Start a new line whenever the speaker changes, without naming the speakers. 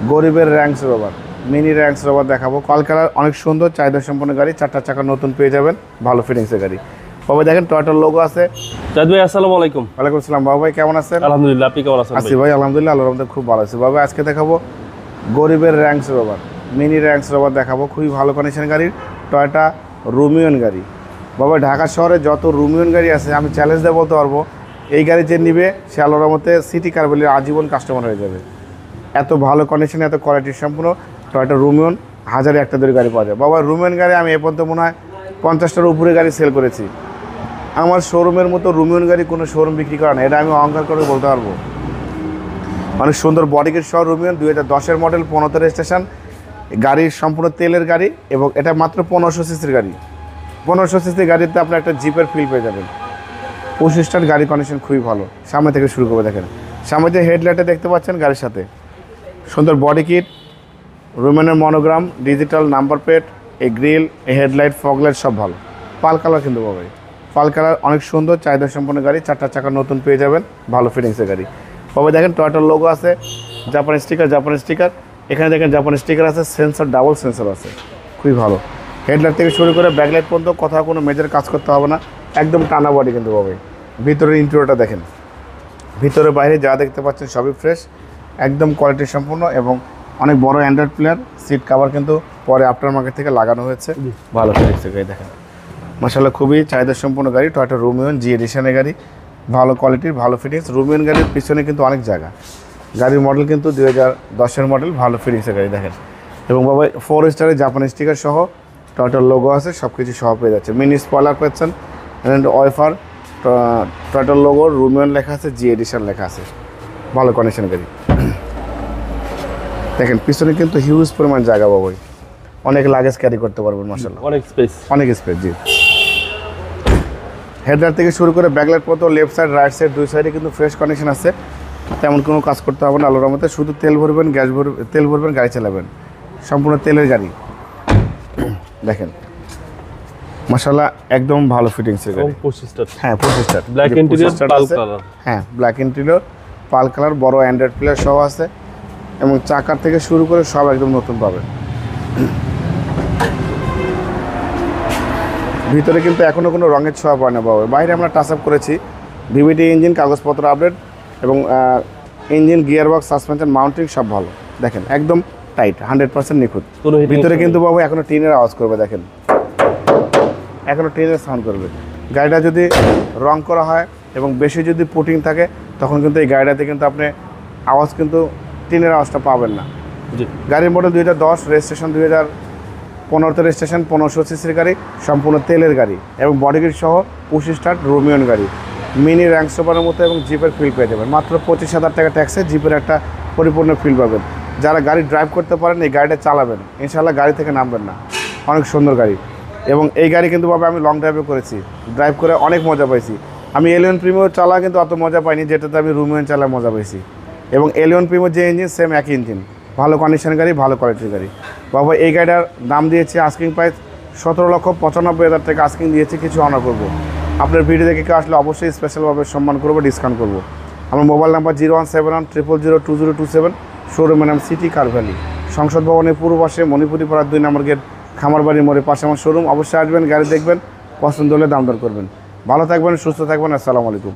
গরিবের ranks rover, mini ranks rover দেখাবো। কাল কালার অনেক সুন্দর, চাহিদা সম্পন্ন গাড়ি, 4টা চাকা নতুন পেয়ে যাবেন, ভালো ফিটিংসের গাড়ি। বাবা দেখেন টয়োটার লোগো আছে।
জাহিদ ভাই আসসালামু আলাইকুম।
ওয়ালাইকুম আসসালাম। বাবা ভাই কেমন আছেন?
আলহামদুলিল্লাহ, আপনি কেমন আছেন?
আছি ভাই আলহামদুলিল্লাহ, আল্লাহর রহমতে খুব ভালো আছি। বাবা আজকে দেখাবো গরিবের ranks rover, mini ranks rover দেখাবো। খুবই ভালো কন্ডিশন গাড়ির, টয়োটা রুমিয়ন গাড়ি। বাবা ঢাকা শহরে যত রুমিয়ন গাড়ি আছে আমি চ্যালেঞ্জ দিয়ে বলতে পারবো, এই গাড়ি যে নিবে সে আল্লাহর রহমতে সিটি কার বলে আজীবন কাস্টমার হয়ে যাবে। এত ভালো কন্ডিশন, এত কোয়ালিটির সম্পূর্ণ টয়োটা রুমিয়ন, হাজারে একটা ধরে গাড়ি পাওয়া যায়। বাবা রুমিয়ন গাড়ি আমি এ পর্যন্ত মনে হয় 50টার উপরে গাড়ি সেল করেছি। আমার শোরুমের মতো রুমিয়ন গাড়ি কোনো শোরুম বিক্রি করে না, এটা আমি অহংকার করে বলতে পারবো। অনেক সুন্দর বডি কিট সহ রুমিয়ন, 2010-এর মডেল, 15 রেজিস্ট্রেশন গাড়ির, সম্পূর্ণ তেলের গাড়ি এবং এটা মাত্র 1500 সিসির গাড়ি। 1500 সিসির গাড়িতে আপনি একটা জিপের ফিল পেয়ে যাবেন। 25 স্টার গাড়ি, কন্ডিশন খুবই ভালো। সামনে থেকে শুরু করবো, দেখেন সামনে যে হেডলাইটে দেখতে পাচ্ছেন গাড়ির সাথে সুন্দর বডি কিট, রুমিয়নের মনোগ্রাম, ডিজিটাল নাম্বার প্লেট, এই গ্রিল, এই হেডলাইট, ফগলাইট সব ভালো। পাল কালার কিন্তু বাবা, পাল কালার অনেক সুন্দর, চাহিদা সম্পন্ন গাড়ি, 4টা চাকা নতুন পেয়ে যাবেন, ভালো ফিটিংসের গাড়ি। বাবা দেখেন টয়োটার লোগো আছে, জাপানি স্টিকার, এখানে দেখেন জাপানি স্টিকার আছে, সেন্সর, ডাবল সেন্সর আছে, খুবই ভালো। হেডলাইট থেকে শুরু করে ব্যাকলাইট পর্যন্ত কোথাও কোনো মেজর কাজ করতে হবে না, একদম টানা বডি কিন্তু বাবা। ভিতরের ইন্টেরিয়রটা দেখেন, ভিতরে বাইরে যা দেখতে পাচ্ছেন সবই ফ্রেশ, একদম কোয়ালিটি সম্পূর্ণ এবং অনেক বড় অ্যান্ড্রয়েড প্লেয়ার। সিট কাভার কিন্তু পরে আফটার মার্কেট থেকে লাগানো হয়েছে, ভালো ফিটিংসের গাড়ি। দেখেন মাশাআল্লাহ খুবই চাহিদা সম্পন্ন গাড়ি, টয়োটা রুমিয়ন জি এডিশনের গাড়ি, ভালো কোয়ালিটির, ভালো ফিটিংস। রুমিয়ন গাড়ির পিছনে কিন্তু অনেক জায়গা, গাড়ির মডেল কিন্তু 2010-এর মডেল, ভালো ফিটিংসের গাড়ি দেখেন। এবং বাবা 4 স্টারের জাপানি স্টিকার সহ টয়োটার লোগো আছে, সব কিছু সহ পেয়ে যাচ্ছে। মিনি স্পয়লার পাচ্ছেন, অ্যান্ড ওয়েফার, টয়োটার লোগো, রুমিয়ন লেখা আছে, জি এডিশন লেখা আছে, ভালো কন্ডিশন গাড়ি। দেখেন পিছনে কিন্তু হিউজ পরিমাণ জায়গা বাবাই, অনেক লাগেজ ক্যারি করতে পারবেন মাশাআল্লাহ,
অনেক স্পেস,
অনেক স্পেস। জি হেডলাইট থেকে শুরু করে ব্যাকলাইট পর্যন্ত লেফট সাইড রাইট সাইড দুই সাইডে কিন্তু ফ্রেশ কন্ডিশন আছে, তেমন কোনো কাজ করতে হবে না আল্লাহর রহমতে। শুধু তেল ভরবেন, তেল ভরবেন, গাড়ি চালাবেন, সম্পূর্ণ তেলের গাড়ি। দেখেন মাশাআল্লাহ একদম ভালো ফিটিংসের গাড়ি।
25 স্টার,
হ্যাঁ 25 স্টার,
ব্ল্যাক ইন্টেরিয়র, পাল কালার।
হ্যাঁ ব্ল্যাক ইন্টেরিয়র, পাল কালার, বড় অ্যান্ড্রয়েড প্লেয়ার সহ আছে এবং চাকার থেকে শুরু করে সব একদম নতুন পাবেন। ভিতরে কিন্তু এখনও কোনো রঙের ছোঁয়া পায় না বাবা। বাইরে আমরা টাচ আপ করেছি, ভিভিটি ইঞ্জিন, কাগজপত্র আপডেট এবং ইঞ্জিন, গিয়ারবক্স, সাসপেনশন, মাউন্টিং সব ভালো। দেখেন একদম টাইট, 100% নিখুঁত। ভিতরে কিন্তু বাবু এখনও টিনের আওয়াজ করবে, দেখেন এখনও টিনের সাউন্ড করবে। গাড়িটা যদি রং করা হয় এবং বেশি যদি পুটিং থাকে তখন কিন্তু এই গাড়িটাতে কিন্তু আপনি আওয়াজ কিন্তু টিনের আওয়াজটা পাবেন না। গাড়ির মডেল 2010, রেজিস্ট্রেশন 2015 রেজিস্ট্রেশন, 1500 সিসির গাড়ি, সম্পূর্ণ তেলের গাড়ি এবং বডি কিট সহ 25 স্টার্ট রুমিয়ন গাড়ি, মিনি র্যাঙ্কস রোভারের মতো এবং জিপের ফিল পেয়ে যাবেন। মাত্র 25,000 টাকা ট্যাক্সে জিপের একটা পরিপূর্ণ ফিল পাবেন। যারা গাড়ি ড্রাইভ করতে পারেন এই গাড়িটা চালাবেন, ইনশাআল্লাহ গাড়ি থেকে নামবেন না, অনেক সুন্দর গাড়ি। এবং এই গাড়ি কিন্তু বাবা আমি লং ড্রাইভে করেছি, ড্রাইভ করে অনেক মজা পাইছি। আমি এলিয়ন প্রিমিও চালা কিন্তু অত মজা পাইনি যেটাতে আমি রুমিয়ন চালায় মজা পাইছি। এবং এলিয়ন প্রিমিও যে ইঞ্জিন সেম একই ইঞ্জিন, ভালো কন্ডিশন গাড়ি, ভালো কোয়ালিটির গাড়ি। বাবা এই গাড়িটার দাম দিয়েছি আস্কিং প্রাইস 17,95,000 টাকা আস্কিং দিয়েছি, কিছু অনার করবো। আপনার ভিডিও দেখে কেউ আসলে অবশ্যই স্পেশালভাবে সম্মান করবো, ডিসকাউন্ট করবো। আমার মোবাইল নাম্বার 01710002027, শোরুমের নাম সিটি কার ভ্যালি, সংসদ ভবনের পূর্ব পাশে, মণিপুরি পাড়ার 2 নম্বর গেট, খামারবাড়ির মোড়ের পাশে আমার শোরুম। অবশ্যই আসবেন, গাড়ি দেখবেন, পছন্দ হলে দাম দর করবেন। ভালো থাকবেন, সুস্থ থাকবেন, আসসালামু আলাইকুম।